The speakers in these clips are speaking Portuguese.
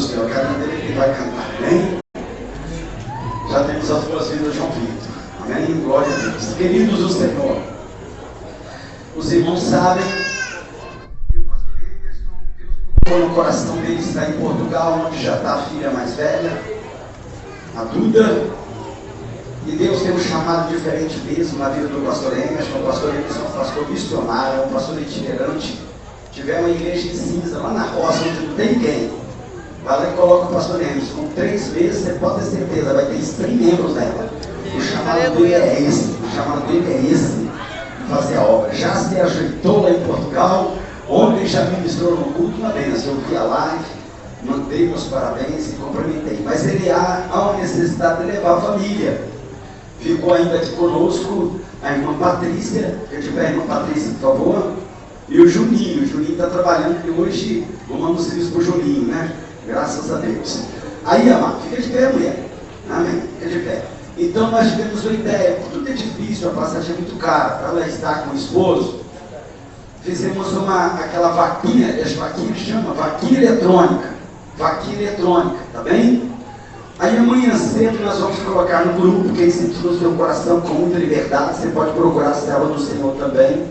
do Senhor. Cada um dele que vai cantar. Amém? Já temos as boas-vindas de João Vitor. Amém? Glória a Deus. Queridos do Senhor, os irmãos sabem que o pastor Emerson, Deus colocou no coração dele estar em Portugal, onde já está a filha mais velha, a Duda. E Deus tem um chamado diferente mesmo na vida do pastor Emerson. O pastor Emerson é um pastor missionário, é um pastor itinerante. Tiver uma igreja em cinza lá na roça, onde não tem quem, vai lá e coloca o pastor Emerson. Com 3 meses, você pode ter certeza, vai ter 100 membros dela. O chamado dele é esse, o chamado dele é esse, fazer a obra. Já se ajeitou lá em Portugal, ontem já ministrou no culto uma bênção. Eu vi a live, mandei meus parabéns e cumprimentei. Mas ele há uma necessidade de levar a família. Ficou ainda aqui conosco a irmã Patrícia, que tiver a irmã Patrícia, por favor, e o Juninho. O Juninho está trabalhando e hoje vamos serviço para o Juninho, né? Graças a Deus. Aí, amado, fica de pé, mulher. Amém? Fica de pé. Então nós tivemos uma ideia, porque tudo é difícil, a passagem é muito cara, para ela estar com o esposo. Fizemos aquela vaquinha, essa vaquinha chama vaquinha eletrônica. Vaquinha eletrônica, tá bem? Aí amanhã cedo nós vamos colocar no grupo, quem sentiu no seu coração com muita liberdade, você pode procurar a serva do Senhor também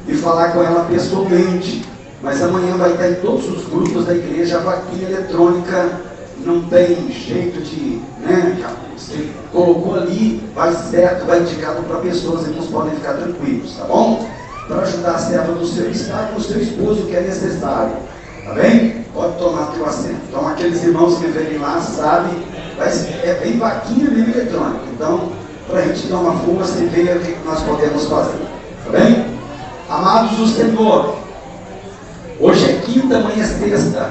e falar com ela pessoalmente. Mas amanhã vai estar em todos os grupos da igreja a vaquinha eletrônica, não tem jeito de, né? Já você colocou ali, vai certo, vai indicado para pessoas, irmãos podem ficar tranquilos, tá bom? Para ajudar a serva do seu estado, com o seu esposo, que é necessário, tá bem? Pode tomar teu assento. Então aqueles irmãos que vêm lá sabem, é bem vaquinha mesmo eletrônica. Então, para a gente dar uma força e ver o que nós podemos fazer. Tá bem? Amados do Senhor, hoje é quinta, amanhã é sexta.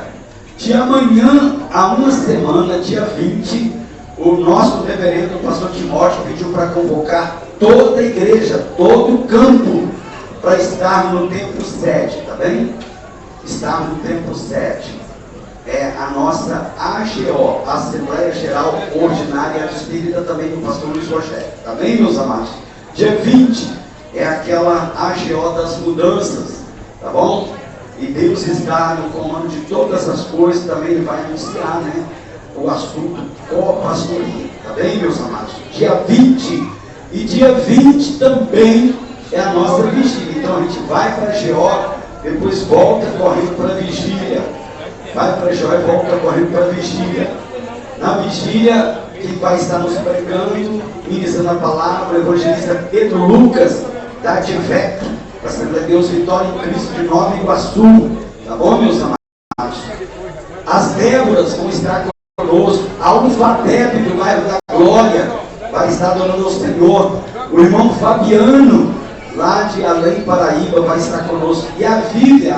De amanhã a uma semana, dia 20, o nosso reverendo pastor Timóteo pediu para convocar toda a igreja, todo o campo, para estar no templo 7, tá bem? Estar no templo 7. É a nossa AGO, Assembleia Geral Ordinária Espírita, também do pastor Luiz Rogério. Tá bem, meus amados? Dia 20 é aquela AGO das mudanças, tá bom? E Deus está no comando de todas as coisas, também Ele vai anunciar, né? O assunto co-pastoria, tá bem, meus amados? Dia 20 e dia 20 também é a nossa vigília. Então a gente vai para a GO, depois volta correndo para a vigília. Vai para a GO e volta correndo para a vigília. Na vigília, quem vai estar nos pregando, ministrando a palavra, o evangelista Pedro Lucas, da Advecto, da Assembleia de Deus Vitória em Cristo de Nova Iguaçu. Tá bom, meus amados? As Déboras vão estar conosco. A Alfadeb do bairro da Glória vai estar adorando ao Senhor. O irmão Fabiano, lá de Além Paraíba, vai estar conosco. E a Vívia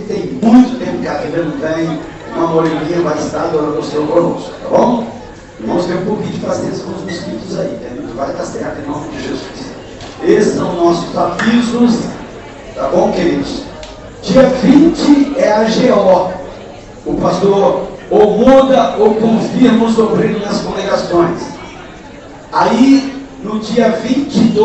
tem muito tempo que a Vívia não tem. Uma moreninha vai estar adorando o Senhor conosco, tá bom? Irmãos, tem um pouquinho de paciência com os mosquitos aí, né? Vai dar certo em nome de Jesus. Esses são nossos avisos, tá bom, queridos? Dia 20 é a GO. O pastor ou muda ou confirma os obreiros nas congregações. Aí, no dia 20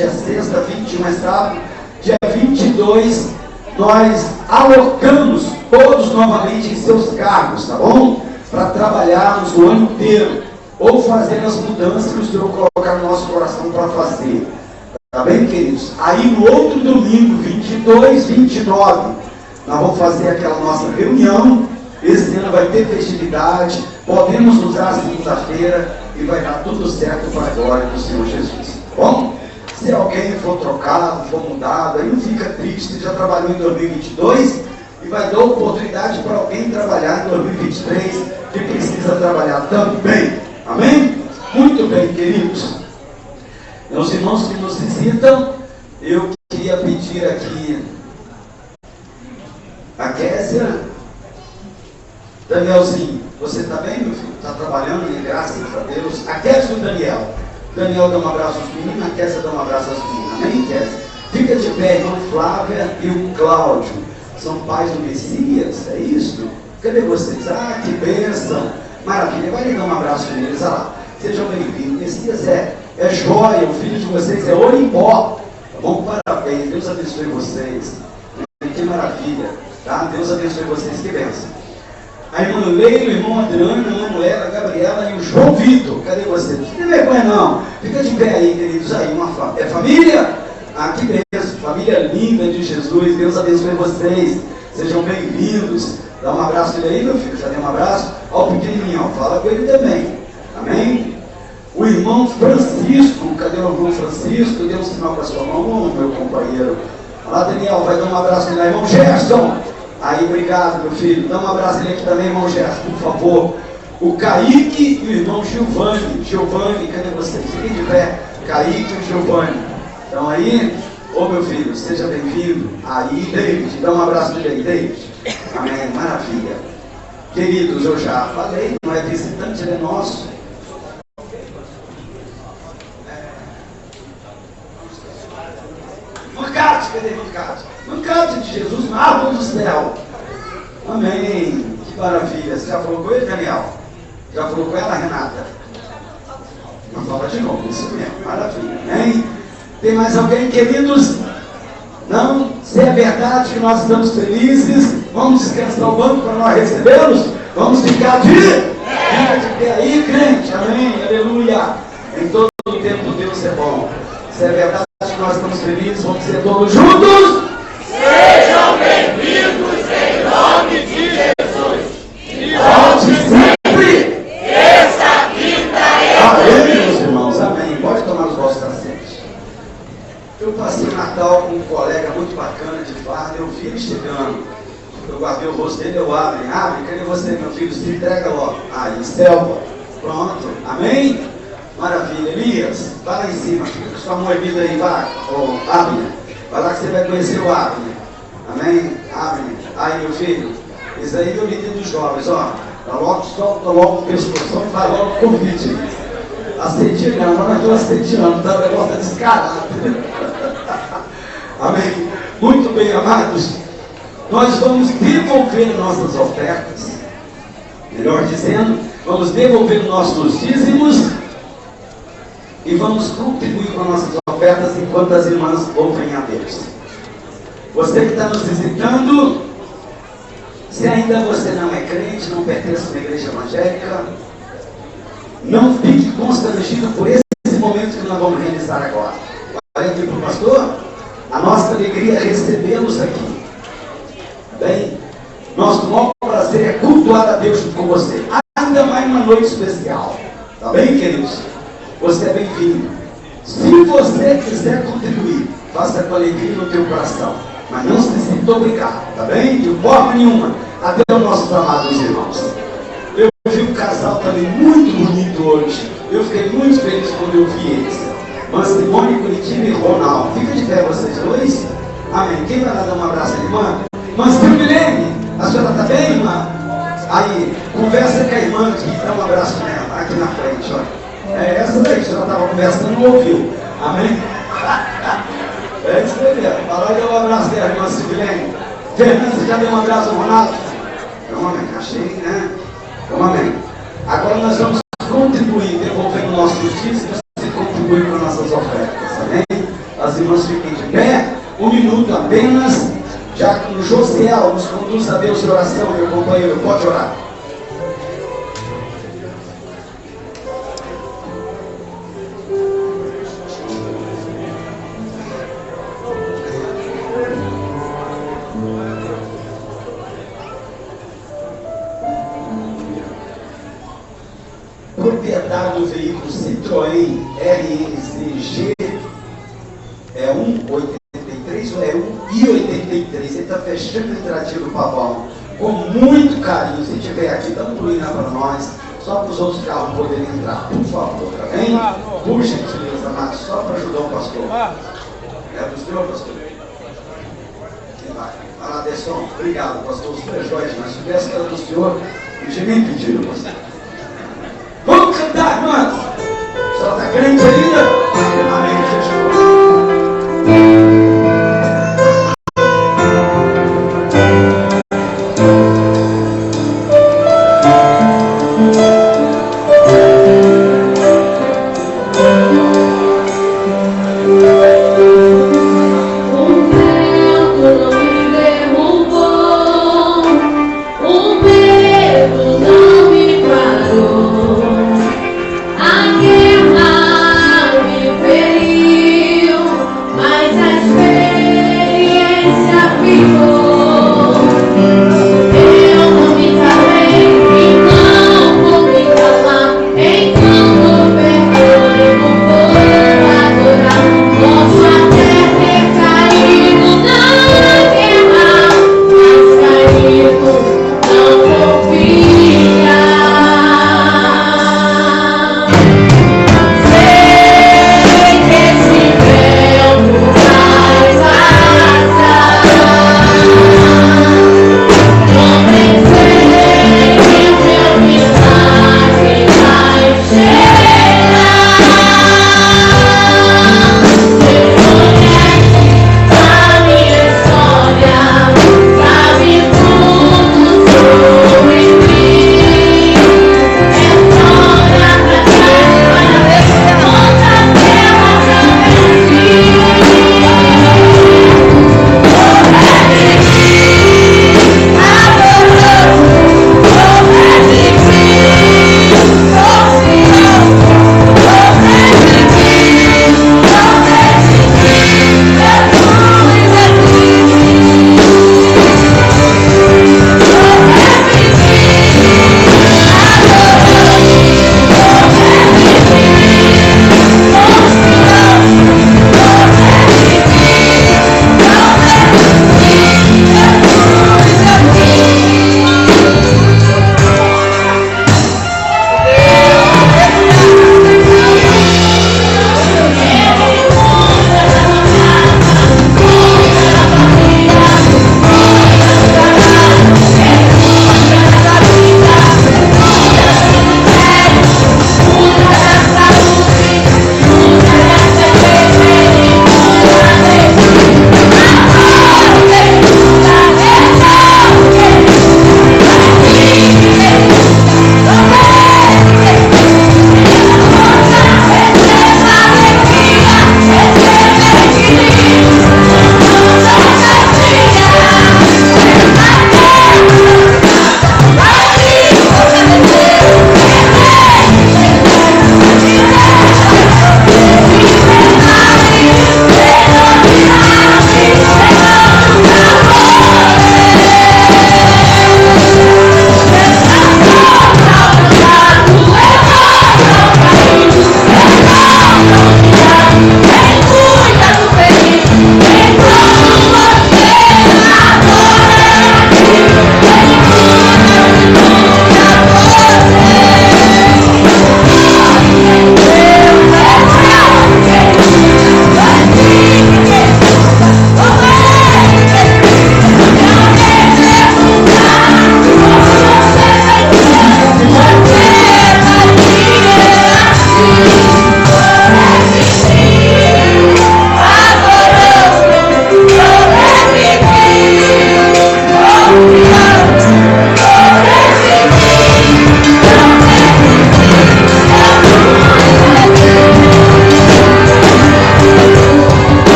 é sexta, 21 é sábado, dia 22, nós alocamos todos novamente em seus cargos, tá bom? Para trabalharmos o ano inteiro, ou fazer as mudanças que o Senhor colocar no nosso coração para fazer. Tá bem, queridos? Aí no outro domingo, 22, 29, nós vamos fazer aquela nossa reunião. Esse ano vai ter festividade, podemos usar a segunda-feira e vai dar tudo certo para a glória do Senhor Jesus. Bom, se alguém for trocado, for mudado, aí não fica triste, já trabalhou em 2022 e vai dar oportunidade para alguém trabalhar em 2023 que precisa trabalhar também. Amém? Muito bem, queridos. Meus irmãos que nos visitam, eu queria pedir aqui a Késia. Danielzinho, você está bem, meu filho? Está trabalhando, né? Graças a Deus. A Késia e o Daniel. Daniel dá um abraço aos meninos, a Késia dá um abraço às meninas. Amém, Késia? Fica de pé, irmão Flávia e o Cláudio. São pais do Messias, é isso? Cadê vocês? Ah, que bênção! Maravilha, vai lhe dar um abraço neles, olha lá. Sejam bem-vindos. Messias é joia, o filho de vocês é ouro em pó. Tá bom? Parabéns, Deus abençoe vocês. Que maravilha. Tá? Deus abençoe vocês, que bênção. A irmã Leila, o irmão Adriano, a Manuela, a Gabriela e o João Vitor. Cadê vocês? Não tem vergonha não. Fica de pé aí, queridos. Aí, é família? Ah, que bênção. Família linda de Jesus. Deus abençoe vocês. Sejam bem-vindos. Dá um abraço dele aí, meu filho. Já deu um abraço? Ó, o pequenininho, ó. Fala com ele também. Amém? O irmão Francisco. Cadê o irmão Francisco? Dê um sinal para sua mão, meu companheiro. Olha lá, Daniel. Vai dar um abraço dele aí. Irmão Gerson. Aí, obrigado, meu filho. Dá um abraço dele aqui também, irmão Gerson, por favor. O Kaique e o irmão Giovanni. Giovanni, cadê vocês? Fiquem de pé. Kaique e o Giovanni. Então aí, ô meu filho, seja bem-vindo. Aí, David, dá um abraço dele aí, David. Amém, maravilha. Queridos, eu já falei, não é visitante, ele é nosso. Mancate, cadê Mancate? Mancate de Jesus, na árvore do céu. Amém. Que maravilha. Você já falou com ele, Daniel? Já falou com ela, Renata? Não, fala de novo, isso mesmo. Maravilha. Amém. Tem mais alguém, queridos? Não? Se é verdade que nós estamos felizes, vamos descansar o banco para nós recebê-los? Vamos ficar de pé aí, crente. Amém. Aleluia. Em todo o tempo Deus é bom. Se é verdade que nós estamos felizes, vamos dizer todos juntos. Sejam bem-vindos em nome de Jesus. E volte sempre. Essa quinta é. Amém, meus irmãos. Amém. Pode tomar os vossos assentos. Eu passei o Natal com um colega muito bacana de farda. Eu vi ele chegando. Eu guardei o rosto dele, eu abro. Abre, cadê você, meu filho? Se entrega logo. Aí, Selva. Pronto. Amém? Maravilha. Elias, vai lá em cima. Sua mão erguida aí, vai. Ô, Abner. Vai lá que você vai conhecer o Abner. Amém? Abner. Aí, meu filho. Esse aí é o líder dos jovens, ó. Dá logo, solta logo o pescoço e vai logo o convite. Assediando, mas não estou assediando, tá? O negócio é descarado. Amém? Muito bem, amados. Nós vamos devolver nossas ofertas. Melhor dizendo, vamos devolver nossos dízimos e vamos contribuir com nossas ofertas enquanto as irmãs ouvem a Deus. Você que está nos visitando, se ainda você não é crente, não pertence a uma igreja evangélica, não fique constrangido por esse momento que nós vamos realizar agora. Olha aqui para o pastor, a nossa alegria é recebê-los aqui. Bem, nosso maior prazer é cultuar a Deus junto com você. Ainda mais uma noite especial. Tá bem, queridos? Você é bem-vindo. Se você quiser contribuir, faça com alegria no teu coração. Mas não se sinta obrigado, tá bem? De forma nenhuma. Até os nossos amados irmãos. Eu vi um casal também muito bonito hoje. Eu fiquei muito feliz quando eu vi eles. Simone Curitiba e Ronaldo. Fica de pé vocês dois. Amém. Quem vai lá dar um abraço à irmã? Silvilene, a senhora está bem, irmã? Aí, conversa com a irmã aqui, dá um abraço nela, aqui na frente, ó. É essa daí que a senhora estava conversando, não ouviu. Amém? É isso aí, fala e dá um abraço dela, irmã Silvilene. Fernanda, você já deu um abraço ao Ronaldo? Então, amém, achei, né? Então, amém. Agora nós vamos contribuir, devolvendo nossos dízimos e contribuir com nossas ofertas, amém? As irmãs fiquem de pé, 1 minuto apenas. Já que o Josiel nos conduz a Deus de oração, meu companheiro, pode orar. Propriedade do veículo Citroën RNCG é 1,83 ou é 1,83? Ele está fechando a entradinha do pavão com muito carinho. Se tiver aqui, dá um pulinho para nós, só para os outros carros poderem entrar, por favor, tá bem? Por gentileza, amados, só para ajudar o pastor. É do senhor, pastor? Quem vai? Vai lá, Desson. Obrigado, pastor. Os três joias, mas se tivesse que era do senhor, não tinha nem pedido, pastor. Vamos cantar, irmãos! Só está crente ainda? Amém, Jesus. O vento não me derrubou.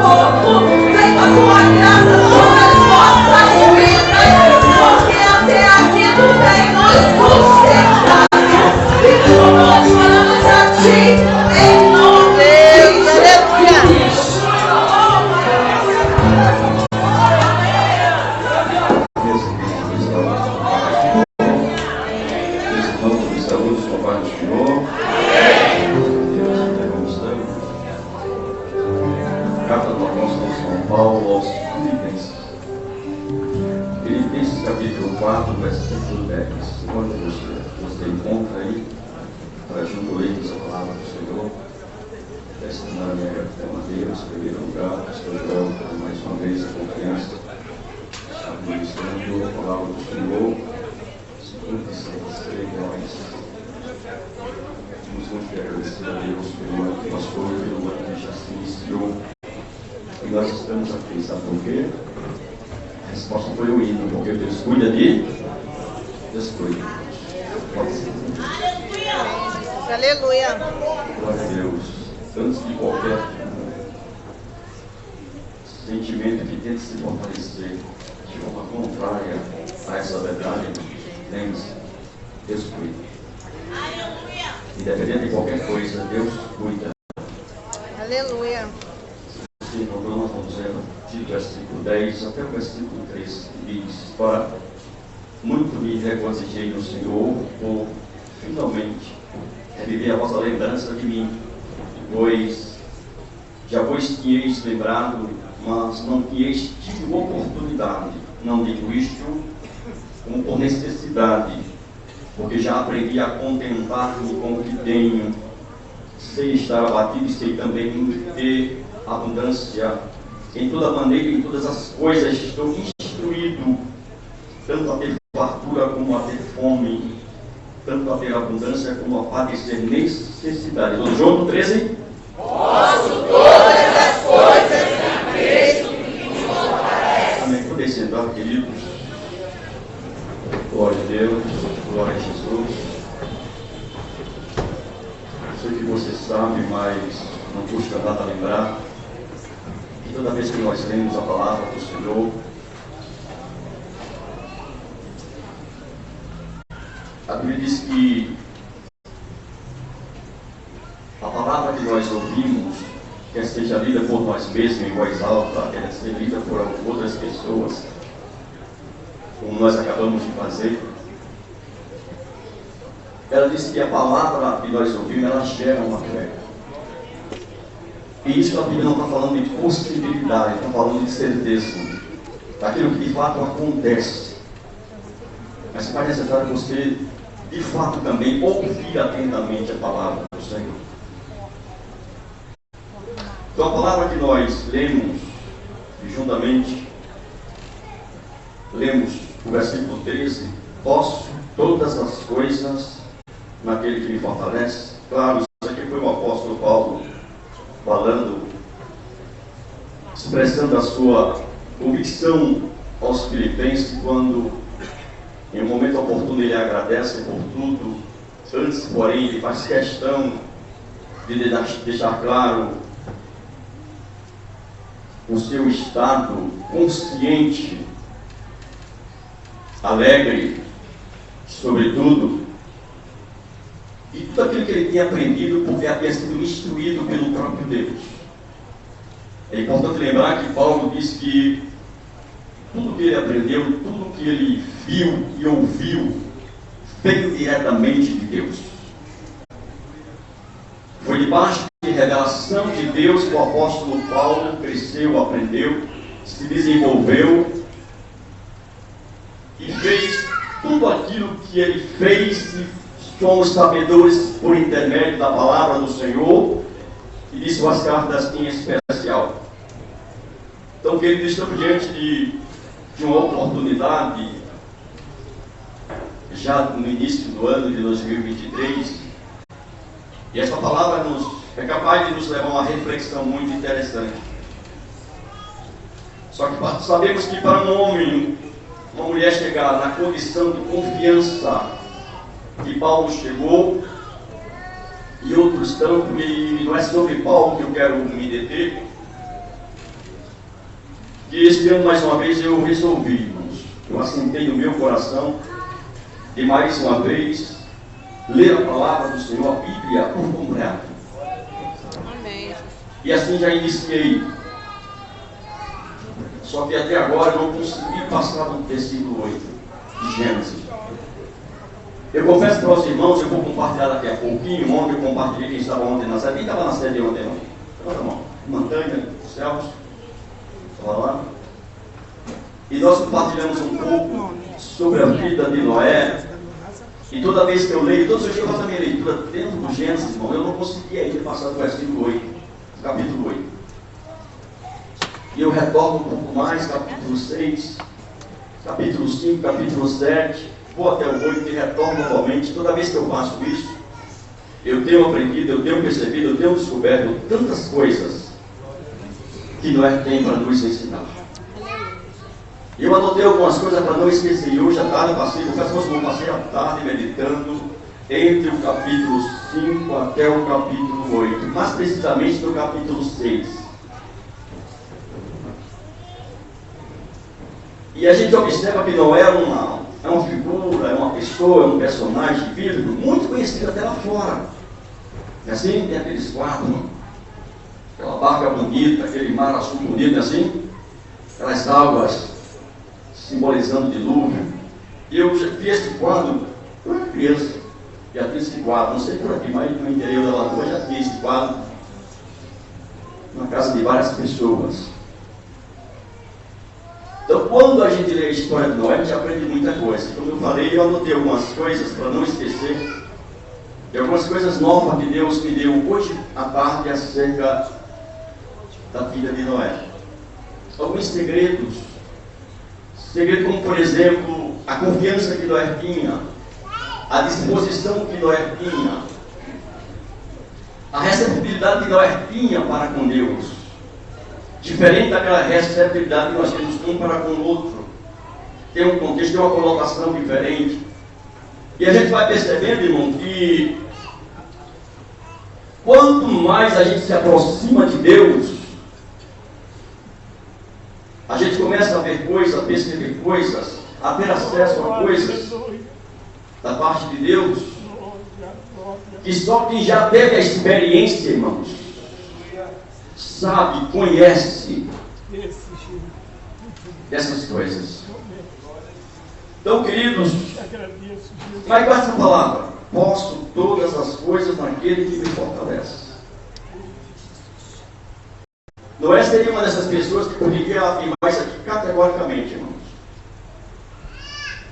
corpo, vem com a tua graça sobre as nossas vidas, porque até aqui tu tem nos sustentado e tu nós falamos a ti em nome de Jesus. Estamos com a paz do Senhor. Carta do apóstolo São Paulo aos Filipenses. Filipenses capítulo 4, versículo 10. Quando você encontra aí, para junto lermos a palavra do Senhor, destinando a minha gratidão a Deus, em primeiro lugar, estou dando mais uma vez a confiança, administrando a palavra do Senhor. Temos muito que agradecer a Deus pelo ano que passou e pelo ano que já se iniciou. E nós estamos aqui, sabe por quê? A resposta foi o hino, porque Deus cuida de Deus cuida. Pode ser. Aleluia. Glória a Deus. Antes de qualquer sentimento que tente se fortalecer de forma contrária a essa verdade, lembre-se, Deus cuida. Independente de qualquer coisa, Deus cuida. Aleluia. Se encontrou, nós vamos ler do versículo 10 até o versículo 13, que diz: Para muito me regozijei no Senhor, por finalmente reviver a vossa lembrança de mim, pois já vos tinhais lembrado, mas não tinhais tido oportunidade, não digo isto como por necessidade, porque já aprendi a contentar-me com o que tenho, sei estar abatido e sei também ter abundância. Em toda maneira, em todas as coisas, estou instruído, tanto a ter fartura como a ter fome, tanto a ter abundância como a padecer necessidade. Todos juntos, 13? Posso todas as coisas em Cristo que me fortalece. Amém. Poder sentar, queridos. Glória a Deus, glória a Jesus. Sei que você sabe, mas não custa nada lembrar que toda vez que nós lemos a palavra do Senhor, a Bíblia diz que a palavra que nós ouvimos, quer seja lida por nós mesmos em voz alta, quer ser lida por outras pessoas, como nós acabamos de fazer, ela diz que a palavra que nós ouvimos, ela gera uma fé. E isso a Bíblia não está falando de possibilidade, está falando de certeza, daquilo que de fato acontece. Mas é necessário você, de fato, também ouvir atentamente a palavra do Senhor. Então a palavra que nós lemos, e juntamente lemos o versículo 13, posso todas as coisas naquele que me fortalece. Claro, isso aqui foi o apóstolo Paulo falando, expressando a sua convicção aos filipenses, quando em um momento oportuno ele agradece por tudo. Antes, porém, ele faz questão de deixar claro o seu estado consciente, alegre, sobretudo, e tudo aquilo que ele tinha aprendido, porque havia sido instruído pelo próprio Deus. É importante lembrar que Paulo diz que tudo que ele aprendeu, tudo que ele viu e ouviu, veio diretamente de Deus. Foi debaixo de revelação de Deus que o apóstolo Paulo cresceu, aprendeu, se desenvolveu e fez tudo aquilo que ele fez, e somos sabedores por intermédio da palavra do Senhor e de suas cartas em especial. Então, queridos, estamos diante de uma oportunidade, já no início do ano de 2023, e esta palavra é capaz de nos levar a uma reflexão muito interessante. Só que sabemos que para um homem, uma mulher chegar na condição de confiança que Paulo chegou, e outros tanto, e não é sobre Paulo que eu quero me deter, que este ano, mais uma vez, eu resolvi, irmãos, eu assentei no meu coração de mais uma vez ler a palavra do Senhor, a Bíblia, por completo. Amém. E assim já iniciei. Só que até agora eu não consegui passar do versículo 8 de Gênesis. Eu confesso para os irmãos, eu vou compartilhar daqui a pouquinho. Ontem eu compartilhei, quem estava ontem na sede. Quem estava na sede ontem? Não? Então, irmão, Montanha, céus, estava lá. E nós compartilhamos um pouco sobre a vida de Noé. E toda vez que eu leio, todos os dias eu faço a minha leitura dentro do Gênesis, irmão, eu não conseguia ainda passar do versículo 8, capítulo 8. E eu retorno um pouco mais, capítulo 6, capítulo 5, capítulo 7, vou até o 8 e retorno novamente. Toda vez que eu faço isso, eu tenho aprendido, eu tenho percebido, eu tenho descoberto tantas coisas que Noé tem para nos ensinar. Eu anotei algumas coisas para não esquecer. E hoje à tarde passei a tarde meditando entre o capítulo 5 até o capítulo 8, mais precisamente no capítulo 6. E a gente observa que Noé é uma figura, é uma pessoa, é um personagem bíblico muito conhecido até lá fora. E assim, tem aqueles quadros, aquela barca bonita, aquele mar azul bonito, assim, aquelas águas simbolizando o dilúvio. E eu já vi esse quadro quando era criança. Já tinha esse quadro, não sei por aqui, mas no interior da Lagoa já tinha esse quadro, na casa de várias pessoas. Então, quando a gente lê a história de Noé, a gente aprende muita coisa. Como eu falei, eu anotei algumas coisas para não esquecer, e algumas coisas novas que Deus me deu hoje à tarde acerca da vida de Noé. Alguns segredos. Segredo como, por exemplo, a confiança que Noé tinha, a disposição que Noé tinha, a receptividade que Noé tinha para com Deus, diferente daquela receptividade que nós temos um para com o outro. Tem um contexto, tem uma colocação diferente. E a gente vai percebendo, irmão, que quanto mais a gente se aproxima de Deus, a gente começa a ver coisas, a perceber coisas, a ter acesso a coisas da parte de Deus, que só quem já teve a experiência, irmãos, sabe, conhece dessas coisas. Então, queridos, mas com essa palavra, posso todas as coisas naquele que me fortalece. Noé seria uma dessas pessoas que poderia afirmar isso aqui categoricamente, irmãos.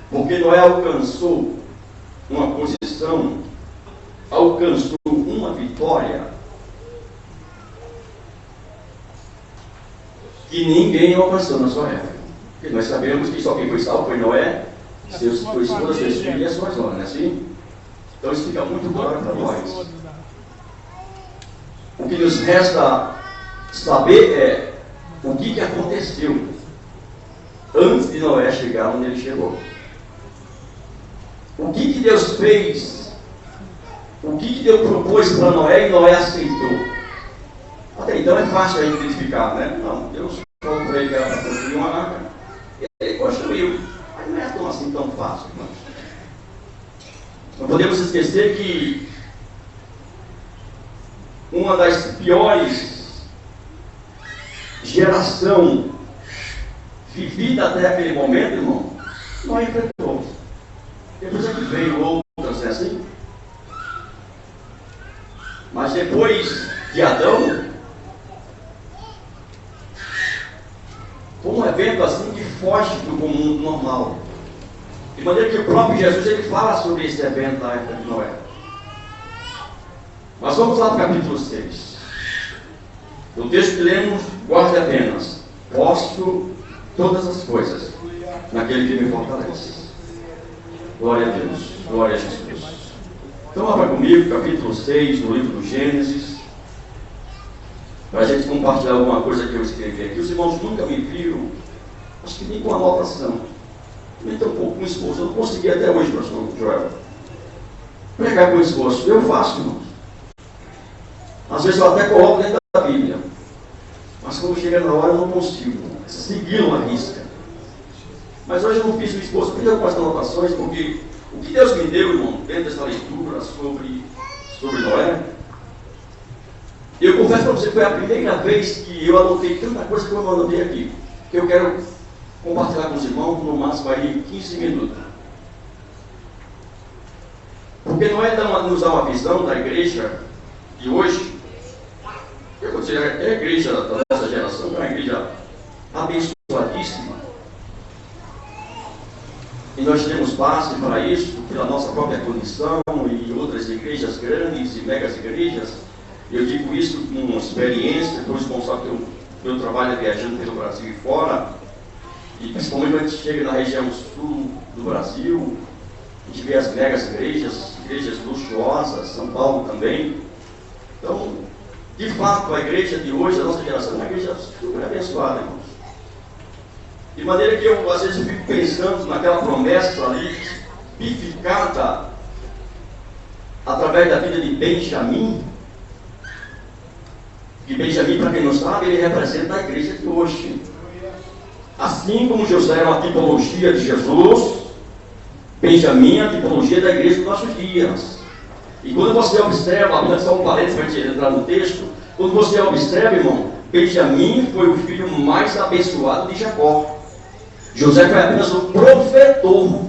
Porque Noé alcançou uma posição, alcançou uma vitória que ninguém alcançou na sua época. Porque nós sabemos que só quem foi salvo foi Noé, sua esposa, seus filhos e as suas horas, não é assim? Então isso fica muito claro para nós. O que nos resta saber é o que aconteceu antes de Noé chegar onde ele chegou. O que Deus fez, o que Deus propôs para Noé e Noé aceitou. Até então é fácil a gente identificar, né? Não, Deus falou para ele que era para construir uma arca, ele construiu, mas não é tão assim tão fácil, irmãos. Não podemos esquecer que uma das piores geração vivida até aquele momento, irmão, não enfrentou. Depois é que veio outras, é assim? Mas depois de Adão, foi um evento assim que foge do comum normal. De maneira que o próprio Jesus ele fala sobre esse evento na época de Noé. Mas vamos lá para o capítulo 6. O texto que lemos, guarde apenas: posso todas as coisas naquele que me fortalece. Glória a Deus, glória a Jesus. Então abra comigo, capítulo 6, no livro do Gênesis, para a gente compartilhar alguma coisa que eu escrevi aqui. Os irmãos nunca me viram, acho que nem com anotação, nem tão pouco com esforço. Eu não consegui até hoje, pastor Joel, pregar com esforço. Eu faço, irmãos. Às vezes eu até coloco dentro da Bíblia, mas quando chega na hora eu não consigo seguir uma risca. Mas hoje eu não fiz o esforço, fiz algumas anotações, porque o que Deus me deu, irmão, dentro dessa leitura sobre Noé, eu confesso para você que foi a primeira vez que eu anotei tanta coisa que eu não anotei aqui, que eu quero compartilhar com os irmãos, no máximo aí 15 minutos. Porque Noé nos dá uma visão da igreja de hoje. Eu vou dizer, é a igreja da nossa geração, é uma igreja abençoadíssima. E nós temos base para isso, pela nossa própria condição e outras igrejas grandes e megas igrejas. Eu digo isso com uma experiência, estou responsável pelo trabalho viajando pelo Brasil e fora. E principalmente quando a gente chega na região sul do Brasil, a gente vê as megas igrejas luxuosas, São Paulo também. Então, de fato, a igreja de hoje, a nossa geração, é uma igreja super abençoada, irmãos. De maneira que eu, às vezes, fico pensando naquela promessa ali, tipificada através da vida de Benjamim. Que Benjamim, para quem não sabe, ele representa a igreja de hoje. Assim como José é uma tipologia de Jesus, Benjamim é a tipologia da igreja dos nossos dias. E quando você observa, apenas só um parênteses para a gente entrar no texto, quando você observa, irmão, Benjamim foi o filho mais abençoado de Jacó. José foi apenas o provedor.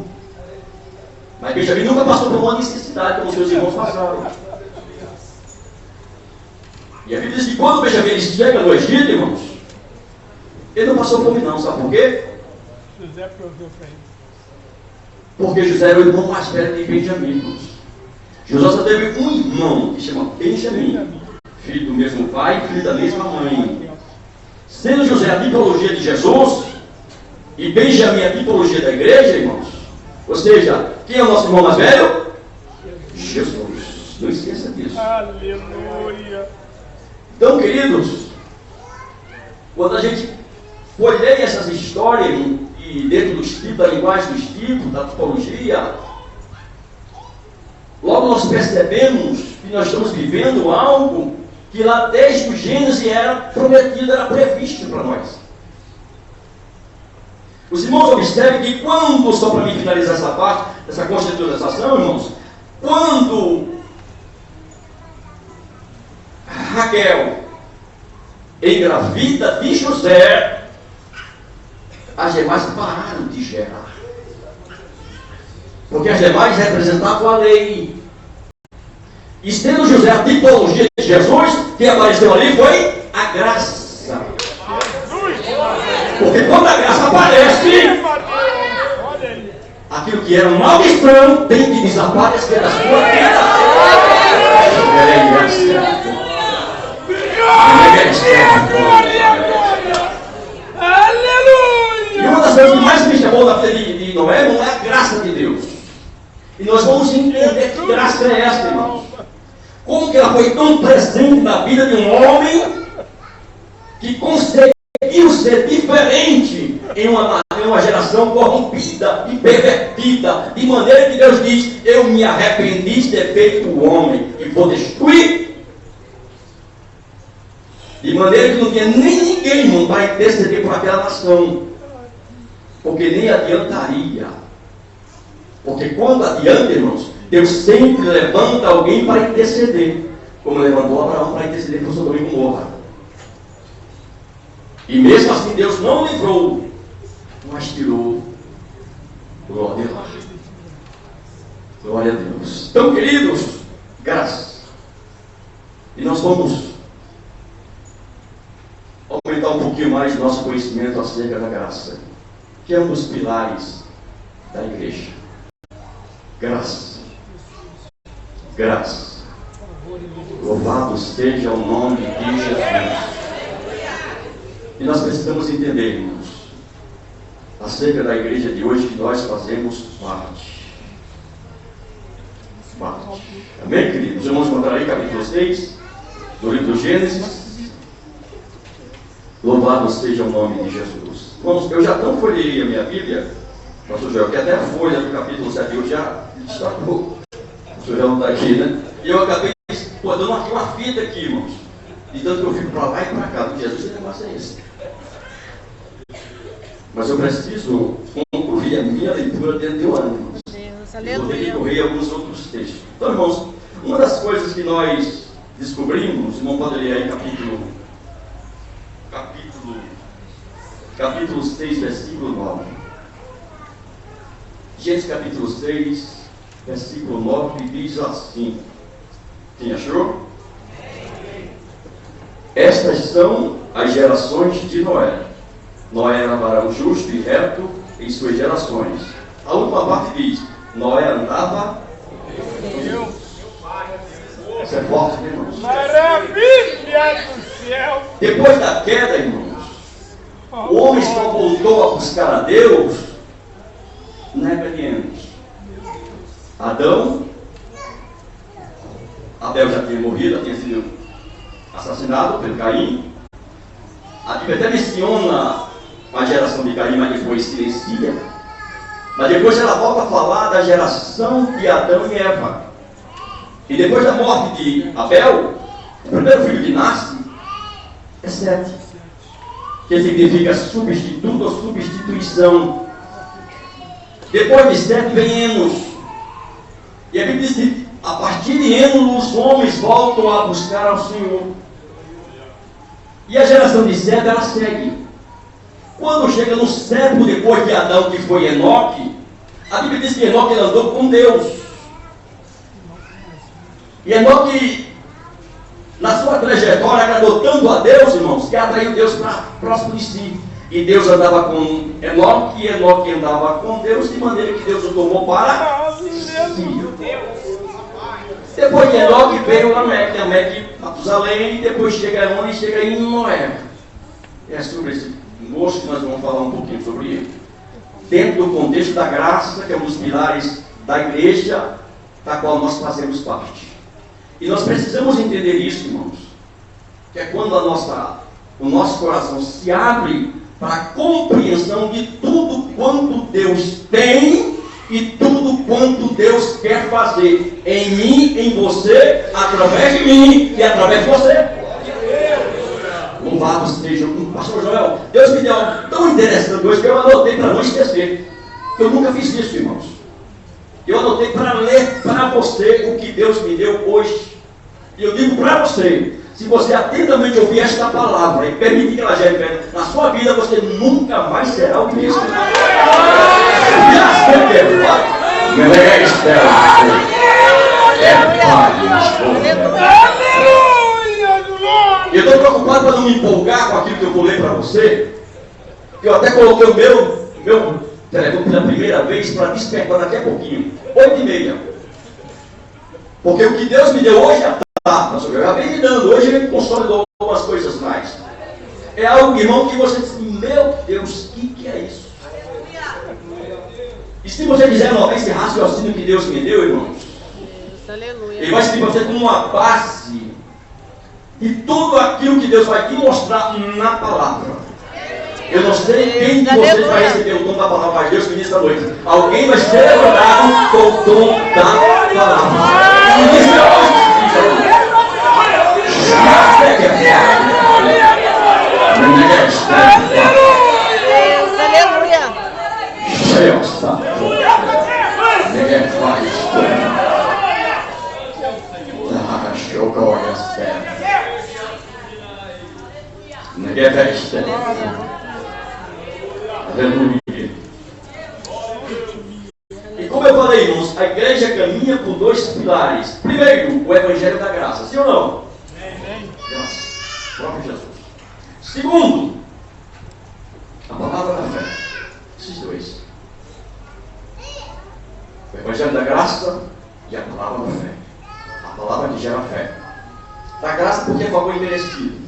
Mas Benjamim nunca passou por uma necessidade como seus irmãos passaram. E a Bíblia diz que quando Benjamim chega no Egito, irmãos, ele não passou fome não, sabe por quê? José proveu para ele. Porque José era o irmão mais velho de Benjamim, irmãos. José só teve um irmão, que se chama Benjamim, filho do mesmo pai, filho da mesma mãe. Sendo José a tipologia de Jesus, e Benjamim a tipologia da igreja, irmãos. Ou seja, quem é o nosso irmão mais velho? Jesus. Não esqueça disso. Aleluia. Então, queridos, quando a gente olhei essas histórias e dentro dos tipos, da linguagem dos tipos, da tipologia, logo nós percebemos que nós estamos vivendo algo que lá desde o Gênesis era prometido, era previsto para nós. Os irmãos observem que quando, só para mim finalizar essa parte, essa contextualização, irmãos, quando Raquel engravida de José, as demais pararam de gerar. Porque as demais representavam a lei. E sendo José a tipologia de Jesus, quem apareceu ali foi a graça. Porque quando a graça aparece, aquilo que era maldição tem que desaparecer da sua vida. E uma das coisas que mais me chamou na vida de Noé não é a graça de Deus. E nós vamos entender que graça é essa, irmãos. Como que ela foi tão presente na vida de um homem que conseguiu ser diferente em uma geração corrompida e pervertida, de maneira que Deus diz: eu me arrependi de ter feito o homem e vou destruir. De maneira que não tinha nem ninguém, irmão, para interceder por aquela nação, porque nem adiantaria. Porque quando adianta, irmãos, Deus sempre levanta alguém para interceder, como levantou Abraão para interceder por Sodoma e Gomorra. E mesmo assim Deus não livrou, mas tirou. Glória a Deus. Glória a Deus. Então, queridos, graça. E nós vamos aumentar um pouquinho mais o nosso conhecimento acerca da graça, que é um dos pilares da igreja. Graça. Graça. Louvado seja o nome de Jesus. E nós precisamos entender, irmãos, acerca da igreja de hoje, que nós fazemos parte. Amém, queridos? Vamos encontrar aí capítulo 6 do livro do Gênesis. Louvado seja o nome de Jesus. Irmãos, eu já não folhei a minha Bíblia, pastor Joel, que até a folha do capítulo 7 eu já destacou. O senhor já não está aqui, né? E eu acabei dando aqui uma fita aqui, irmãos. E tanto que eu fico para lá e para cá, do Jesus, o negócio é esse. Mas eu preciso concluir a minha leitura dentro de um ano. Eu vou ter que correr alguns outros textos. Então, irmãos, uma das coisas que nós descobrimos, irmão, pode ler aí capítulo 6, versículo 9. Gênesis capítulo 6, versículo 9, diz assim. Quem achou? Estas são as gerações de Noé. Noé era varão justo e reto em suas gerações. A última parte diz: Noé andava com Deus. Isso é forte, né, irmãos? Maravilha do céu! Depois da queda, irmãos, o homem só voltou a buscar a Deus na época de Enos. Adão, Abel já tinha morrido, já tinha sido assassinado pelo Caim. A Bíblia até menciona a geração de Caim, mas depois silencia. Mas depois ela volta a falar da geração de Adão e Eva. E depois da morte de Abel, o primeiro filho que nasce é Sete, que significa substituto ou substituição. Depois de Sete vem Enos. E a Bíblia diz que a partir de Enos os homens voltam a buscar ao Senhor. E a geração de Sete, ela segue. Quando chega no século depois de Adão, que foi Enoque, a Bíblia diz que Enoque andou com Deus. E Enoque, na sua trajetória, agradou tanto a Deus, irmãos, que atraiu Deus para próximo de si. E Deus andava com Enoque, e Enoque andava com Deus, de maneira que Deus o tomou para si. Depois de Enoque veio Lameque, Lameque, Matusalém, e depois chega onde chega em Noé. É sobre esse moço que nós vamos falar um pouquinho sobre ele. Dentro do contexto da graça, que é um dos pilares da igreja, da qual nós fazemos parte. E nós precisamos entender isso, irmãos, que é quando o nosso coração se abre para a compreensão de tudo quanto Deus tem e tudo quanto Deus quer fazer em mim, em você, através de mim e através de você. Louvado seja o pastor Joel. Deus me deu algo tão interessante hoje que eu anotei para não esquecer. Eu nunca fiz isso, irmãos. Eu anotei para ler para você o que Deus me deu hoje. E eu digo para você, se você atentamente ouvir esta palavra e permitir que ela gere na sua vida, você nunca mais será o mesmo. Eu estou preocupado para não me empolgar com aquilo que eu vou ler para você. Eu até coloquei o meu telefone pela primeira vez para despertar daqui a pouquinho, 8h30. Porque o que Deus me deu hoje à tarde, eu já venho me dando, hoje ele consolidou algumas coisas mais. É algo, irmão, que você diz, meu Deus, o que é isso? E se você quiser notar esse raciocínio que Deus me deu, irmãos, ele vai ser você como uma base de tudo aquilo que Deus vai te mostrar na palavra. Eu não sei quem de vocês vai receber o dom da palavra, mas Deus me disse esta noite. Alguém vai ser levantado com o dom da palavra. E como eu falei, irmãos, a igreja caminha por dois pilares. Primeiro, o evangelho da graça, sim ou não? Graça, próprio Jesus. Segundo, a palavra da fé. Esses dois. O evangelho da graça e a palavra da fé. A palavra que gera fé. Da graça porque é favor imerecido.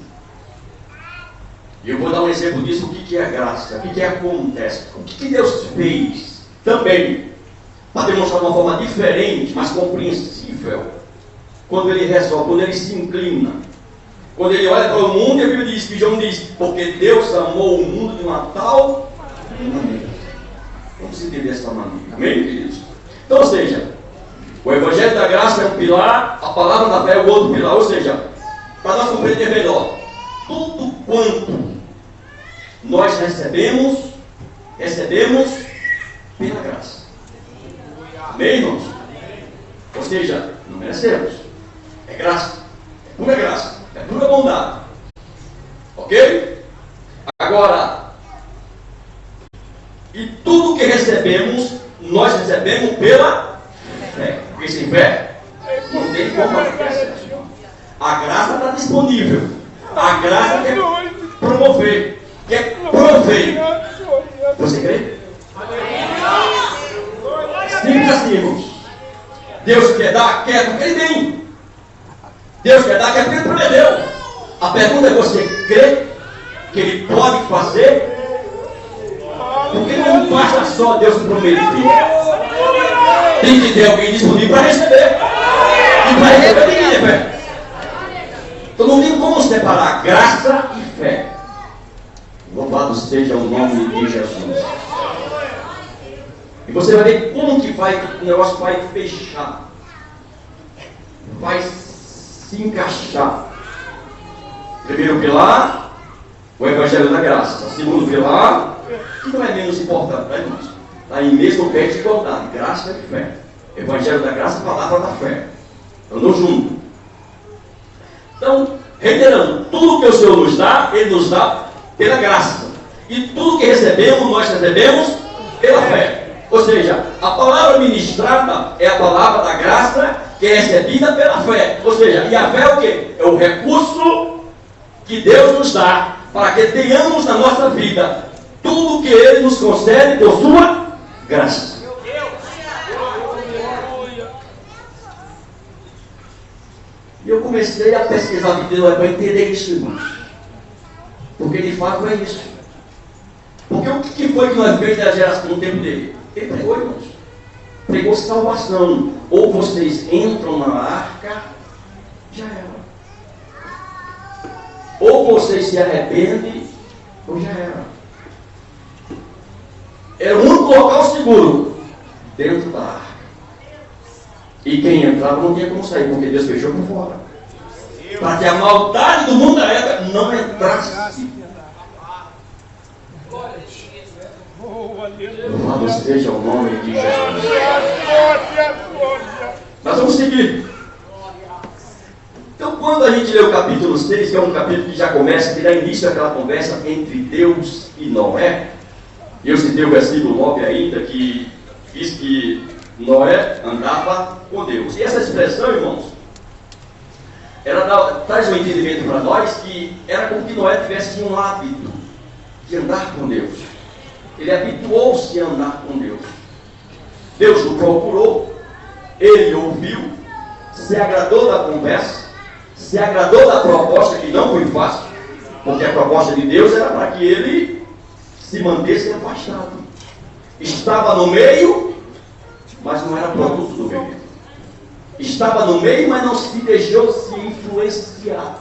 E eu vou dar um exemplo disso, o que é a graça, o que acontece, o que Deus fez também, para demonstrar de uma forma diferente, mas compreensível, quando ele resolve, quando ele se inclina, quando ele olha para o mundo, e a Bíblia diz, que João diz, porque Deus amou o mundo de uma tal maneira. Vamos entender dessa maneira, amém, queridos? Então, ou seja, o evangelho da graça é um pilar, a palavra da fé é o outro pilar, ou seja, para nós compreender melhor. Tudo quanto nós recebemos pela graça. Amém, irmãos? Ou seja, não merecemos. É graça. É pura graça. É pura bondade. Ok? Agora, e tudo que recebemos, nós recebemos pela fé. Porque sem fé, não tem como acontecer. A graça está disponível. A graça quer promover, quer prover. Você crê? Simples assim, irmãos. Deus quer dar, quer porque Ele tem. Deus quer dar, quer porque Ele prometeu. A pergunta é: você crê que Ele pode fazer? Porque não basta só Deus prometer. Tem que ter alguém disponível para receber. E para receber tem que ter fé. Então não tem como separar graça e fé. Louvado seja o nome de Jesus. E você vai ver como que o negócio vai fechar. Vai se encaixar. Primeiro pilar, o Evangelho da Graça. Segundo pilar, que não é menos importante, né, irmãos? Está em mesmo pé de igualdade, graça e fé. Evangelho da Graça, palavra da fé. Andam junto. Então, reiterando, tudo que o Senhor nos dá, Ele nos dá pela graça. E tudo que recebemos, nós recebemos pela fé. Ou seja, a palavra ministrada é a palavra da graça que é recebida pela fé. Ou seja, e a fé é o quê? É o recurso que Deus nos dá para que tenhamos na nossa vida tudo que Ele nos concede por sua graça. E eu comecei a pesquisar a vida dele para entender isso, irmãos. Porque de fato é isso. Porque o que foi que nós fez na geração no tempo dele? Ele pregou, irmãos. Pregou salvação. Ou vocês entram na arca, já era. Ou vocês se arrependem, ou já era. Era o único local seguro dentro da arca. E quem entrava não tinha como sair, porque Deus fechou por fora. Para que a maldade do mundo da época não entrasse. Louvado seja o nome de Jesus. Nós vamos seguir. Então, quando a gente lê o capítulo 6, que é um capítulo que já começa, que dá início àquela conversa entre Deus e Noé. Eu citei o versículo 9 ainda, que diz que Noé andava com Deus. E essa expressão, irmãos, ela traz um entendimento para nós que era como que Noé tivesse um hábito de andar com Deus. Ele habituou-se a andar com Deus. Deus o procurou, ele ouviu, se agradou da conversa, se agradou da proposta, que não foi fácil, porque a proposta de Deus era para que ele se mantesse afastado. Estava no meio, mas não era produto do meio. Estava no meio, mas não se deixou se influenciar.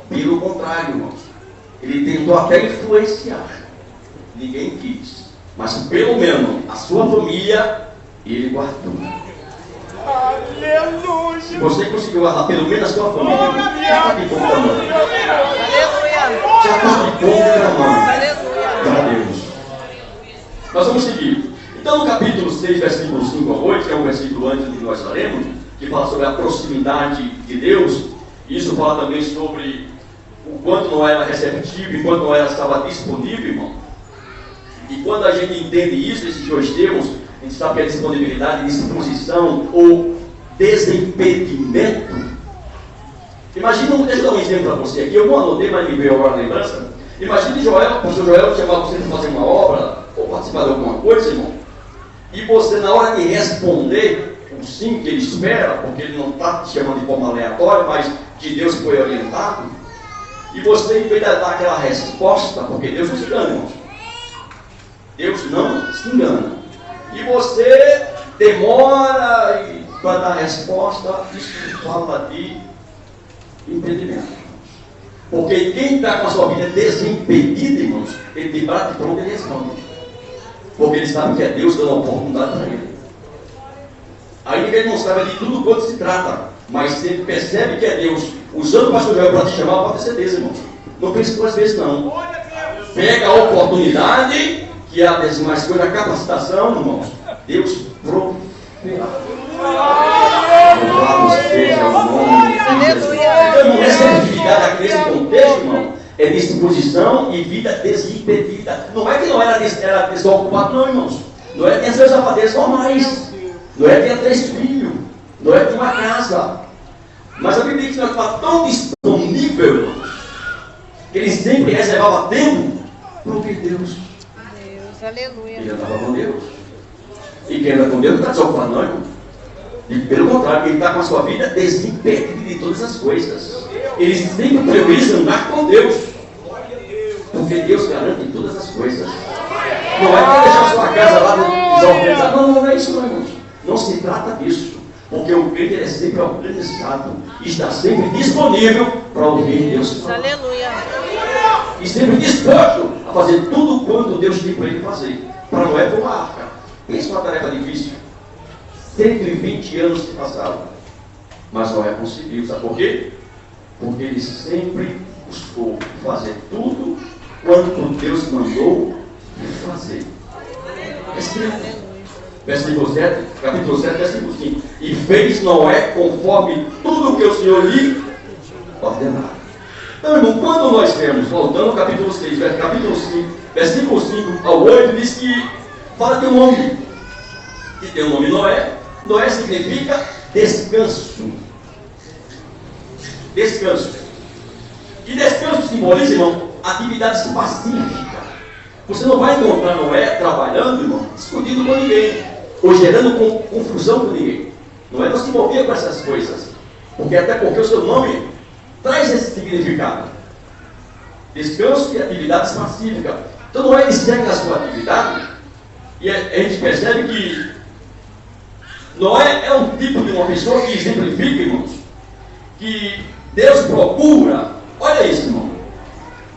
Pelo contrário, irmãos, ele tentou até influenciar. Ninguém quis, mas pelo menos a sua família ele guardou. Aleluia! Se você conseguiu guardar pelo menos a sua família, já está de bom tamanho. Já está de bom tamanho. Para Deus. Nós vamos seguir. Então, no capítulo 6, versículos 5 a 8, que é um versículo antes do que nós faremos, que fala sobre a proximidade de Deus, e isso fala também sobre o quanto Noé era receptivo e quanto Noé estava disponível, irmão. E quando a gente entende isso, esses dois termos, a gente sabe que é disponibilidade, disposição ou desimpedimento. Imagina, deixa eu dar um exemplo para você aqui, eu não anotei, mas me veio agora a lembrança. Imagine o pastor Joel chamar você para fazer uma obra, ou participar de alguma coisa, irmão, e você, na hora de responder o sim que ele espera, porque ele não está te chamando de forma aleatória, mas de Deus foi orientado, e você, em vez de dar aquela resposta, porque Deus não se engana, irmãos. Deus não se engana. E você demora para dar a resposta, isso fala de impedimento. Porque quem está com a sua vida desimpedida, irmãos, ele tem bate pronto e responde. Porque ele sabe que é Deus dando a oportunidade para ele. Ainda que ele não saiba de tudo quanto se trata, mas se ele percebe que é Deus Usando o pastor Joel para te chamar, pode ter certeza, irmão. Não pense duas vezes, não. Pega a oportunidade, que é a mais coisa, a capacitação, irmãos. Deus proverá. Louvado seja o nome de Jesus. Então, não é certificado a crença no contexto, irmão. É disposição e vida desimpedida. Não é que não era desocupado, não, irmãos. Não é que tinha seus afazeres normais. Não é que tinha 3 filhos. Não é que tinha uma casa. Mas a Bíblia diz que nós estava tão disponível, irmãos, que ele sempre reservava tempo para ouvir Deus. Aleluia. Ele andava com Deus. E quem anda com Deus não está desocupado, não, irmão. E pelo contrário, ele está com a sua vida desimpedida de todas as coisas. Ele sempre prioriza andar com Deus. Porque Deus garante todas as coisas. Não é para deixar a sua casa lá desorganizada. Não é isso, não, irmãos. Não se trata disso. Porque o crente é sempre organizado. E está sempre disponível para ouvir Deus falar. Aleluia. E sempre disposto a fazer tudo quanto Deus tem para ele fazer. Para Noé foi uma arca. Isso é uma tarefa difícil. 120 anos se passaram. Mas Noé conseguiu. Sabe por quê? Porque ele sempre buscou fazer tudo quanto Deus mandou fazer. Versículo 7, capítulo 7, versículo 5. E fez Noé conforme tudo que o Senhor lhe ordenara. Então, irmão, quando nós temos, voltando ao capítulo 6, capítulo 5, versículo 5 ao 8, diz que fala de um homem que tem o nome Noé. Noé significa descanso. Descanso. E descanso simboliza, irmão, atividades pacíficas. Você não vai encontrar Noé trabalhando, irmão, discutindo com ninguém, ou gerando confusão com ninguém. Noé não se envolvia com essas coisas. Até porque o seu nome traz esse significado. Descanso e atividades pacíficas. Então Noé segue na sua atividade, e a gente percebe que Noé é um tipo de uma pessoa que exemplifica, irmãos, que Deus procura, olha isso, irmão,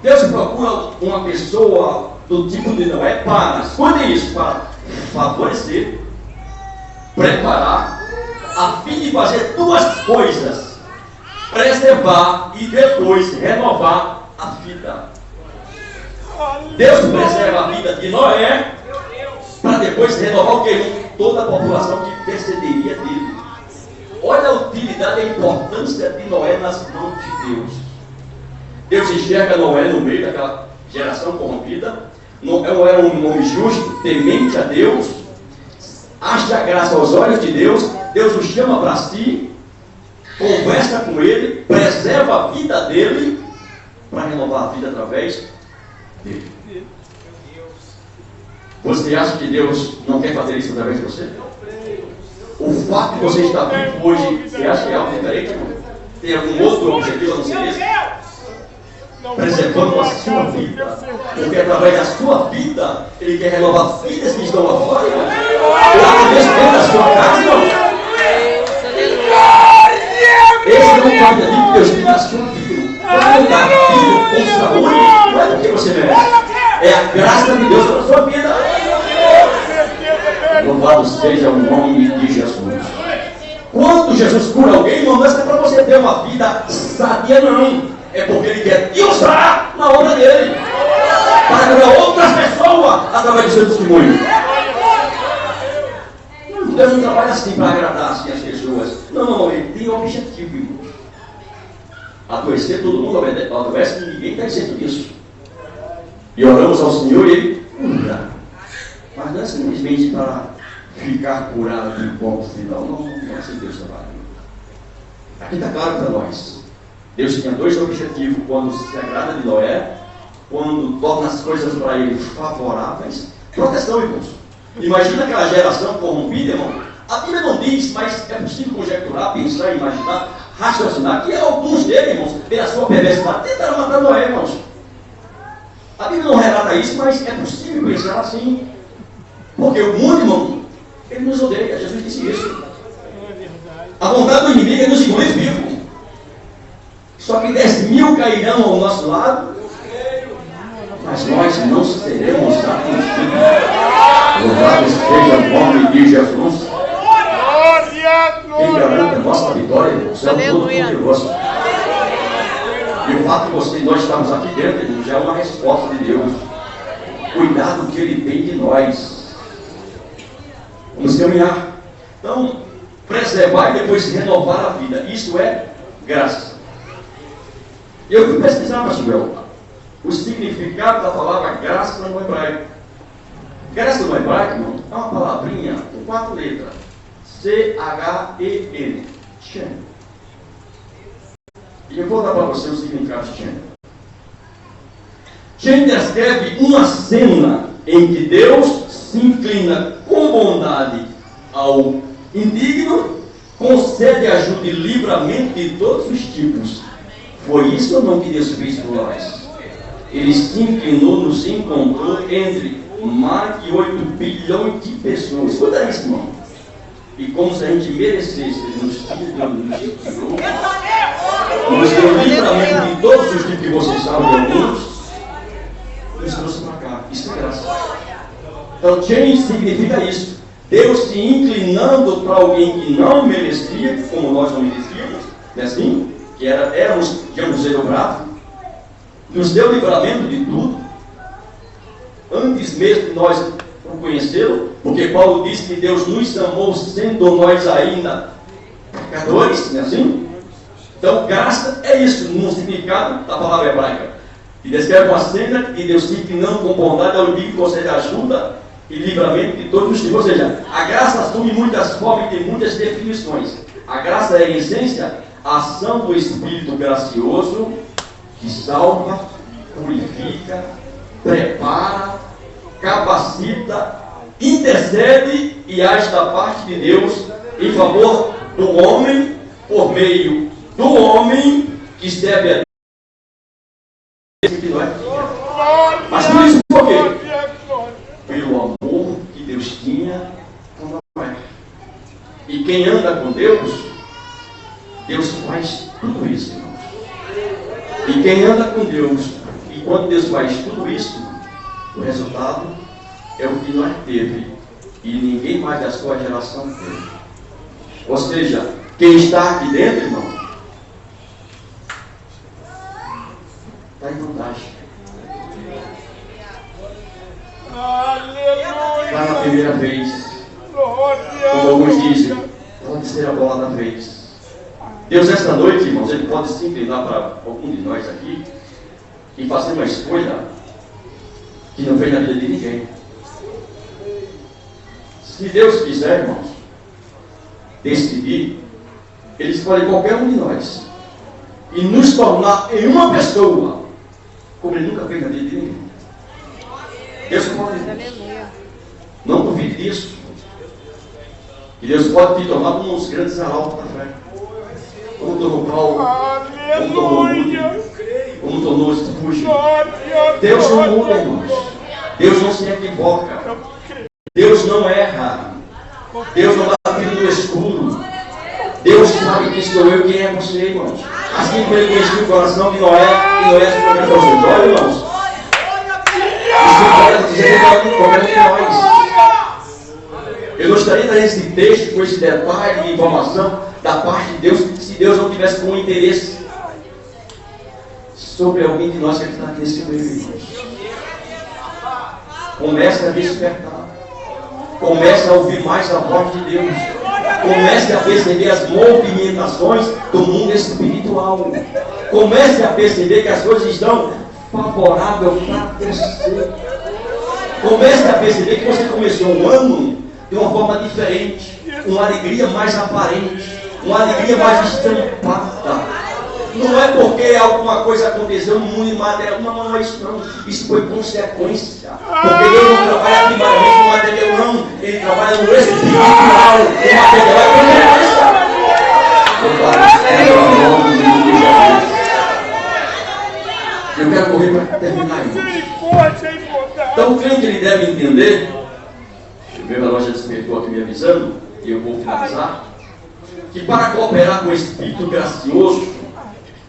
Deus procura uma pessoa do tipo de Noé para, escutem isso, para favorecer, preparar, a fim de fazer 2 coisas: preservar e depois renovar a vida. Deus preserva a vida de Noé para depois renovar o que? Toda a população que precederia dele. Olha a utilidade e a importância de Noé nas mãos de Deus. Deus enxerga Noé no meio daquela geração corrompida. Noé era um homem justo, temente a Deus, acha graça aos olhos de Deus. Deus o chama para si, conversa com ele, preserva a vida dele para renovar a vida através dele. Você acha que Deus não quer fazer isso através de você? O fato de você estar vivo hoje, você acha que é algo diferente? Tem algum outro objetivo a não ser esse? Preservando a sua vida. Porque através da sua vida, Ele quer renovar vidas que estão lá fora. Lá Deus dentro da sua casa, irmão. Esse não pode dizer que Deus tem na sua vida. Quando dá vida com saúde, não é porque você merece. É a graça de Deus na sua vida. Louvado seja o nome de Jesus. Quando Jesus cura alguém, não é para você ter uma vida sadia, não. É porque Ele quer te usar na obra dele, para curar outras pessoas através do seu testemunho. Deus não trabalha assim para agradar assim, as pessoas. Não, Ele tem um objetivo, irmão. Adoecer, todo mundo adoece, e ninguém está dizendo disso. E oramos ao Senhor e Ele cura. Mas não é simplesmente para ficar curado de ponto final. Não é assim que Deus trabalha. Aqui está claro para nós. Deus tinha 2 objetivos quando se agrada de Noé, quando torna as coisas para ele favoráveis. Proteção, irmãos. Imagina aquela geração corrompida, irmão. A Bíblia não diz, mas é possível conjecturar, pensar, imaginar, raciocinar que alguns deles, irmãos, pela sua perversidade, tentaram matar Noé, irmãos. A Bíblia não relata isso, mas é possível pensar assim. Porque o mundo, irmão, ele nos odeia. Jesus disse isso. A vontade do inimigo é nos engolir vivo. Só que 10.000 cairão ao nosso lado, mas nós não seremos atingidos. Louvado seja o nome de Jesus. Quem garante a nossa vitória, o céu todo poderoso. fato que nós estamos aqui dentro, irmão, já é uma resposta de Deus. Cuidado que Ele tem de nós. Vamos caminhar. Então, preservar e depois renovar a vida. Isto é graça. Eu fui pesquisar, Pastor, o significado da palavra graça no hebraico. Graça no hebraico, irmão, é uma palavrinha com 4 letras. C-H-E-N. Shem. E eu vou dar para você o significado de Shem. Shem descreve uma cena em que Deus se inclina com bondade ao indigno, concede ajuda e livramento de todos os tipos. Foi isso ou não que Deus fez por nós? Ele se inclinou, nos encontrou entre mais de 8 bilhões de pessoas. Escuta isso, irmão. E como se a gente merecesse, Ele nos tirou, nos deu livramento de todos os tipos que vocês sabem, alguns, nos trouxe para cá. Isso é graça. Então, change significa isso. Deus se inclinando para alguém que não merecia, como nós não merecíamos, não é assim? Que éramos, digamos, desobrados, nos deu livramento de tudo, antes mesmo de nós o conhecê-lo, porque Paulo disse que Deus nos amou sendo nós ainda pecadores, não é assim? Então, graça é isso, no significado da palavra hebraica, que descreve uma cena de Deus se inclinando com bondade ao indigno, que concede ajuda e livramento de todos os tipos. Ou seja, a graça assume muitas formas e tem muitas definições. A graça é, em essência, a ação do Espírito gracioso que salva, purifica, prepara, capacita, intercede e age da parte de Deus em favor do homem, por meio do homem que serve a Deus, que não é. Mas por isso, por quê? Pelo amor que Deus tinha com Noé. E quem anda com Deus, Deus faz tudo isso, irmãos. E quem anda com Deus, e quando Deus faz tudo isso, o resultado é o que Noé teve e ninguém mais da sua geração teve. Ou seja, quem está aqui dentro, irmão, está em vantagem. Está na primeira vez. Como alguns dizem, pode ser a bola da vez. Deus, esta noite, irmãos, Ele pode se inclinar para algum de nós aqui e fazer uma escolha que não vem na vida de ninguém. Se Deus quiser, irmãos, decidir, Ele escolhe qualquer um de nós e nos tornar em uma pessoa como Ele nunca fez na vida de ninguém. Deus pode. Não duvide disso. Que Deus pode te tornar um dos grandes arautos da fé. Como tornou Paulo, como tornou Moody, como tornou Spurgeon. Deus não muda, irmãos. Deus não se equivoca. Deus não erra. Deus não dá vida no escuro. Deus sabe quem sou eu e quem é você, irmãos. Assim como Ele conheceu o coração de Noé, e Noé se converteu aos seus olhos, irmãos. Isso pode dizer qualquer um de nós. Eu gostaria de dar esse texto com esse detalhe de informação da parte de Deus, se Deus não tivesse com interesse sobre alguém de nós que está aqui nesse meio, irmãos. Comece a despertar. Comece a ouvir mais a voz de Deus. Comece a perceber as movimentações do mundo espiritual. Comece a perceber que as coisas estão favoráveis para você. Comece a perceber que você começou um ano de uma forma diferente, uma alegria mais aparente, uma alegria mais estampada. Não é porque alguma coisa aconteceu no mundo material, não é isso não. Isso foi consequência. Porque Deus não trabalha primariamente no material, não. Ele trabalha no espiritual. O material é consequência. Eu quero correr para terminar isso. Então o crente ele deve entender, o meu relógio despertou aqui me avisando, e eu vou finalizar, que para cooperar com o Espírito gracioso,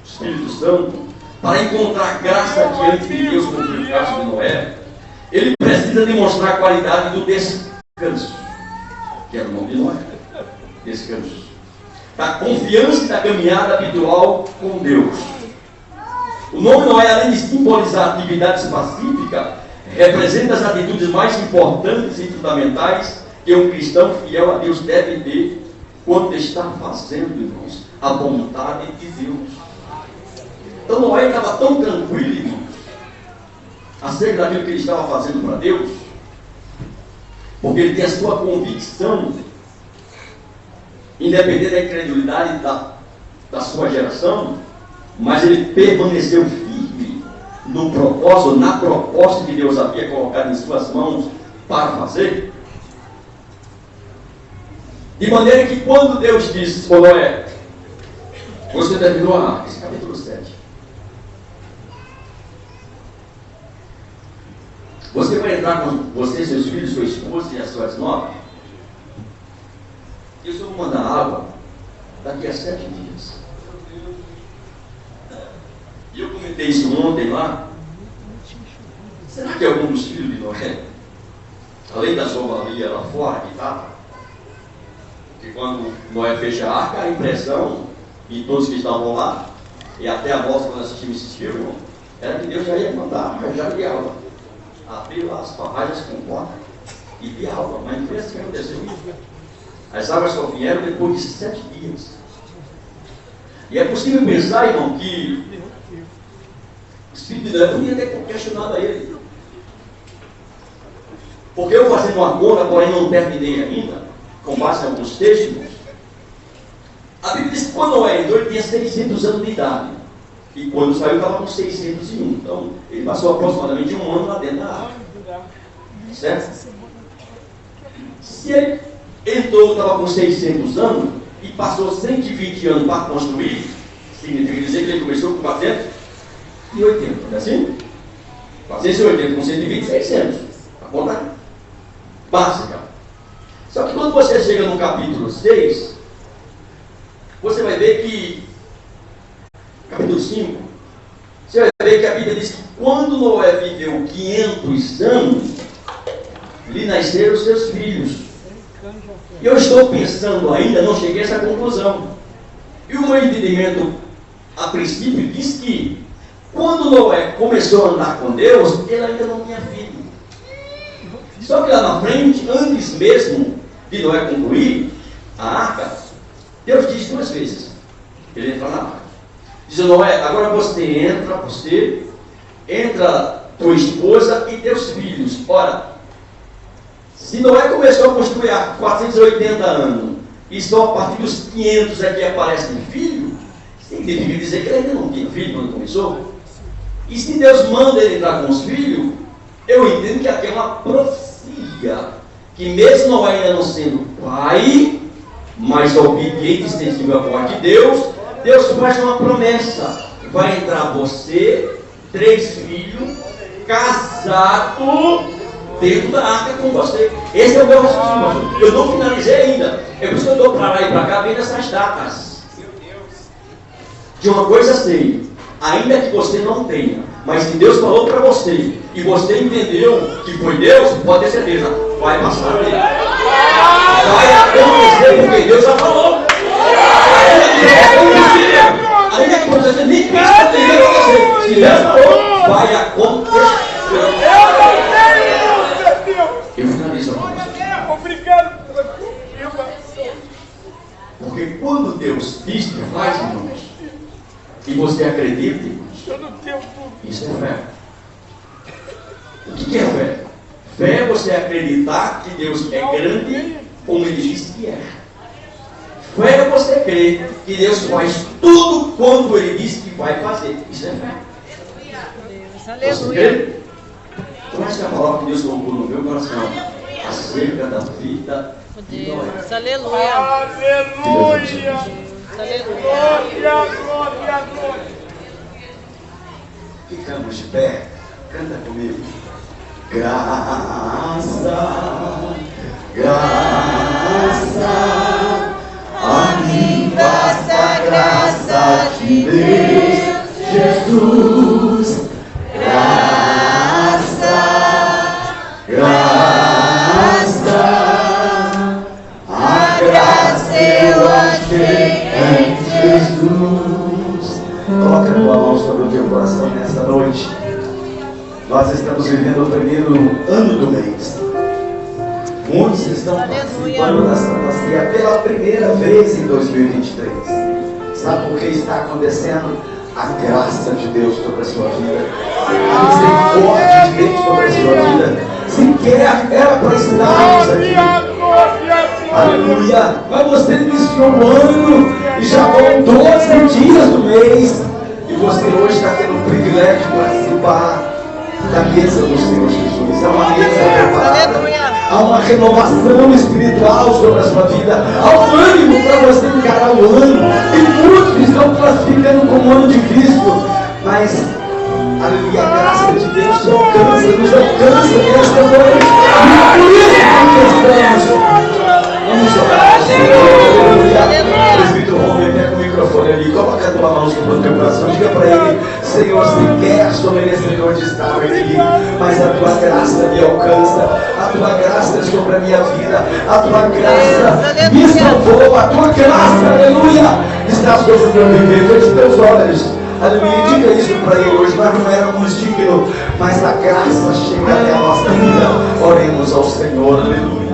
Espírito Santo, para encontrar graça diante de Deus, como foi o caso de Noé, ele precisa demonstrar a qualidade do descanso, que era o nome de Noé, descanso, da confiança e da caminhada habitual com Deus. O nome Noé, além de simbolizar atividades pacíficas, representa as atitudes mais importantes e fundamentais que um cristão fiel a Deus deve ter quando está fazendo, irmãos, a vontade de Deus. Então Noé estava tão tranquilo, irmãos, acerca daquilo que ele estava fazendo para Deus, porque ele tem a sua convicção, independente da incredulidade da sua geração, mas ele permaneceu firme no propósito, na proposta que Deus havia colocado em suas mãos para fazer. De maneira que quando Deus disse para Noé, você terminou a arca, esse capítulo 7. Você vai entrar com você, seus filhos, sua esposa e as suas noras. E o Senhor manda água daqui a 7 dias. E eu comentei isso ontem lá. Será que algum dos filhos de Noé, além da zombaria lá fora que estava, que quando Noé fecha a arca, a impressão de todos que estavam lá, e até a voz quando assistimos esse filme, era que Deus já ia mandar, já ia água. Abriu lá as barragens com porta e vi água, mas não foi assim que aconteceu. As águas só vieram depois de 7 dias. E é possível pensar, irmão, que o Espírito de Deus podia ter questionado a ele. Porque eu fazendo uma conta, porém não terminei ainda, com base em alguns textos, a Bíblia diz que quando Noé entrou, ele tinha 600 anos de idade. E quando saiu, estava com 601. Então, ele passou aproximadamente 1 ano lá dentro da arca. Certo? Se ele entrou, estava com 600 anos, e passou 120 anos para construir, significa dizer que ele começou com 480, não é assim? 480 com 120, 600. A conta básica. Só que quando você chega no capítulo 6, você vai ver que, capítulo 5, você vai ver que a Bíblia diz que quando Noé viveu 500 anos, lhe nasceram seus filhos. E eu estou pensando ainda, não cheguei a essa conclusão. E o meu entendimento, a princípio, diz que quando Noé começou a andar com Deus, ele ainda não tinha filho. Só que lá na frente, antes mesmo de Noé concluir a arca, Deus diz 2 vezes. Ele entra na arca. Diz: Noé, agora entra tua esposa e teus filhos. Ora, se Noé começou a construir há 480 anos, e só a partir dos 500 é que aparece filho, significa dizer que ele ainda não tinha filho quando começou. E se Deus manda ele entrar com os filhos, eu entendo que aqui é uma profecia, que mesmo Noé ainda não sendo pai, mas obediente e sensível à voz de Deus, Deus faz uma promessa: vai entrar você, 3 filhos, casado, dentro da arca com você. Esse é o meu raciocínio. Eu não finalizei ainda. É por isso que eu estou para lá e para cá vendo essas datas. De uma coisa sei, ainda que você não tenha, mas se Deus falou para você e você entendeu que foi Deus, pode ter certeza, vai passar dele. Vai acontecer porque Deus já falou. Ainda que você nem pensa que Deus vai acontecer. Se Deus falou, vai acontecer. Eu finalizo a conversa. Obrigado pela confirmação. Porque quando Deus diz que faz, irmãos, e você acredita, irmãos, isso é fé. O que é fé? Fé é você acreditar que Deus é grande, como Ele diz que é. Fé é você crer que Deus faz tudo quanto Ele diz que vai fazer. Isso é fé. Você crê? Então essa é a palavra que Deus colocou no meu coração acerca da vida de Noé. Aleluia. Aleluia. Glória, glória, glória. Ficamos de pé. Canta comigo. Graça, graça, a mim basta graça de Deus, Jesus. Graça, graça, a graça eu achei em Jesus. Coloca a tua mão sobre o teu coração nesta noite. Nós estamos vivendo o primeiro ano do mês. Muitos estão participando da Santa Ceia pela primeira vez em 2023. Sabe por que está acontecendo? A graça de Deus sobre a sua vida, a misericórdia de Deus sobre a sua vida. Sequer era para estarmos aqui. Aleluia! Mas você iniciou o ano e já vão 12 dias do mês. E você hoje está tendo o privilégio de participar da mesa do Senhor Jesus. É uma mesa preparada. Há uma renovação espiritual sobre a sua vida. Há um ânimo para você encarar o ano. E muitos estão classificando como ano de Cristo. Mas, aleluia, a graça de Deus nos alcança nesta noite. E por isso que estamos. Vamos orar ao Senhor. Aleluia. Presbítero Romeu, pega o microfone ali. Coloca a tua mão sobre o teu coração. Diga para ele: Senhor, sequer sou merecedor de estar aqui, mas a tua graça me alcança. A tua graça é sobre a minha vida. A tua graça me salvou. A tua graça, aleluia, está sobre o meu viver. Feche teus olhos. Aleluia, diga isso para ele hoje. Nós não éramos dignos, mas a graça chega até a nossa vida. Oremos ao Senhor, aleluia.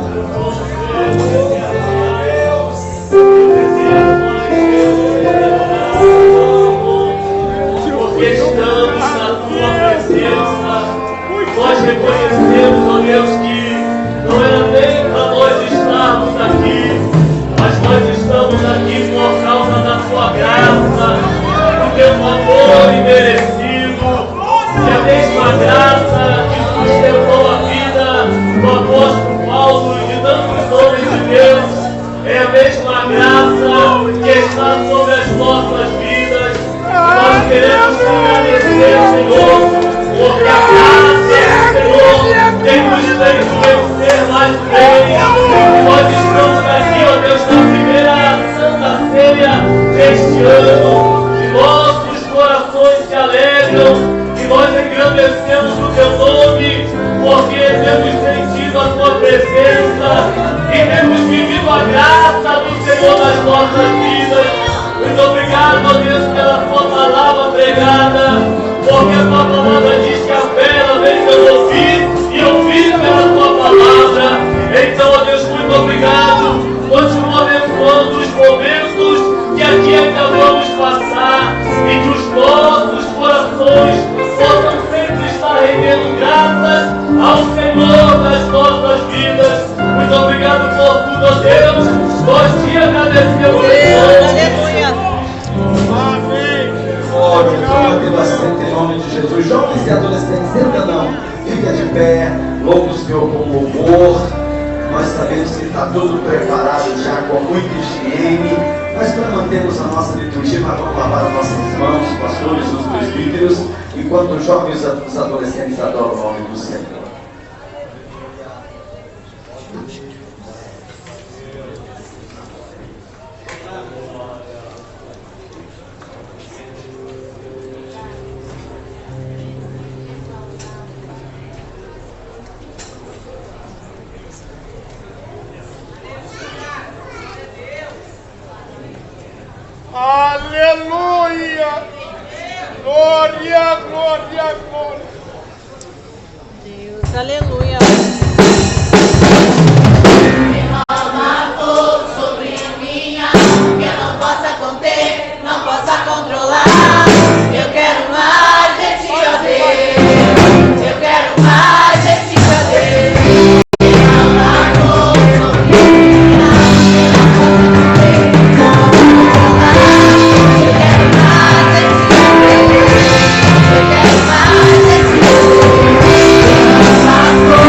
Porque estamos na tua presença, nós reconhecemos, ó Deus, que não era nem para nós estarmos aqui, mas nós estamos aqui por causa da tua graça, do teu favor imerecido, e a mesma graça que sustentou a vida do apóstolo Paulo e de tantos homens de Deus, é a mesma graça que está sobre as nossas vidas. Nós queremos te agradecer, Senhor, porque a graça do Senhor tem nos feito vencer mais vezes. Nós estamos aqui, ó Deus, na primeira Santa Ceia deste ano, e nossos corações se alegram, e nós engrandecemos o teu nome, porque temos sentido a tua presença e temos vivido a graça do Senhor nas nossas vidas. Muito obrigado, ó Deus, pela tua palavra pregada, porque a tua palavra diz que a fé ela vem pelo ouvir e ouvir pela tua palavra. Então, ó Deus, muito obrigado. Continua abençoando os momentos que aqui ainda vamos passar e que os nossos corações possam sempre estar rendendo graças ao Senhor das nossas vidas. Muito obrigado por tudo, ó Deus. Nós te agradecemos. Glória, bastante em nome de Jesus. Jovens e adolescentes, senta não, fica de pé, louva o Senhor com louvor. Nós sabemos que está tudo preparado já com muita higiene, mas para mantermos a nossa liturgia, nós vamos lavar as nossas mãos, os pastores, os presbíteros, enquanto os jovens e os adolescentes adoram o nome do Senhor. Aleluia! Glória, glória, glória! Deus, aleluia! Derrama fogo sobre minha, que eu não possa conter, não possa controlar. Eu quero mais de ti, ó Deus. Eu quero mais de ti, ó Deus. Derrama fogo sobre minha, que eu não possa conter, não possa controlar. Eu quero mais de ti, ó Deus. Eu quero mais de ti, ó Deus. Derrama fogo.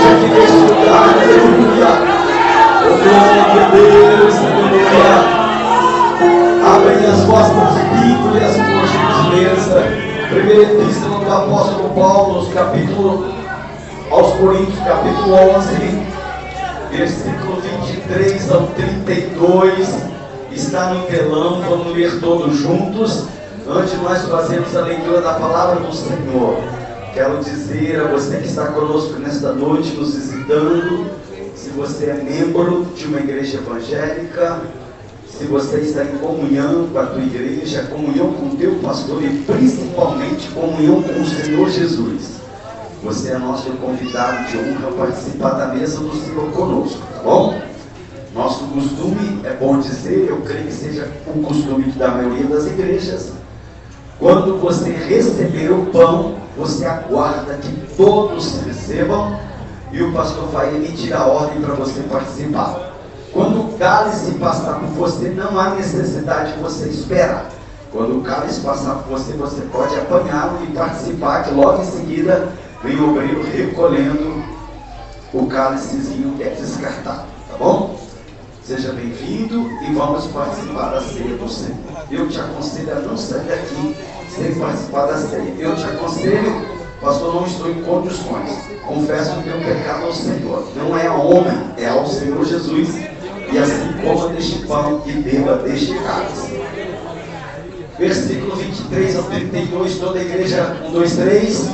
aqui neste lugar, aleluia. Oh, glória a Deus, aleluia. Abrem as vossas Bíblias, por gentileza. Primeira epístola do apóstolo Paulo, aos Coríntios, capítulo 11, versículo 23 ao 32. Está no telão, vamos ler todos juntos. Antes de nós fazermos a leitura da palavra do Senhor, quero dizer a você que está conosco nesta noite, nos visitando, se você é membro de uma igreja evangélica, se você está em comunhão com a tua igreja, comunhão com o teu pastor e principalmente comunhão com o Senhor Jesus, você é nosso convidado de honra a participar da mesa do Senhor conosco, tá bom? Nosso costume, é bom dizer, eu creio que seja o costume da maioria das igrejas, quando você receber o pão, você aguarda que todos recebam e o pastor vai emitir a ordem para você participar. Quando o cálice passar por você, não há necessidade de você esperar. Quando o cálice passar por você, você pode apanhá-lo e participar, que logo em seguida vem o obreiro recolhendo o cálicezinho que é descartado, tá bom? Seja bem-vindo e vamos participar da ceia do Senhor. Eu te aconselho a não sair daqui sem participar da ceia. Eu te aconselho, pastor, não estou em condições. Confesso o meu pecado ao Senhor. Não é a homem, é ao Senhor Jesus. E assim coma deste pão e beba deste cálice. Versículo 23 ao 32, toda a igreja, 1, 2, 3.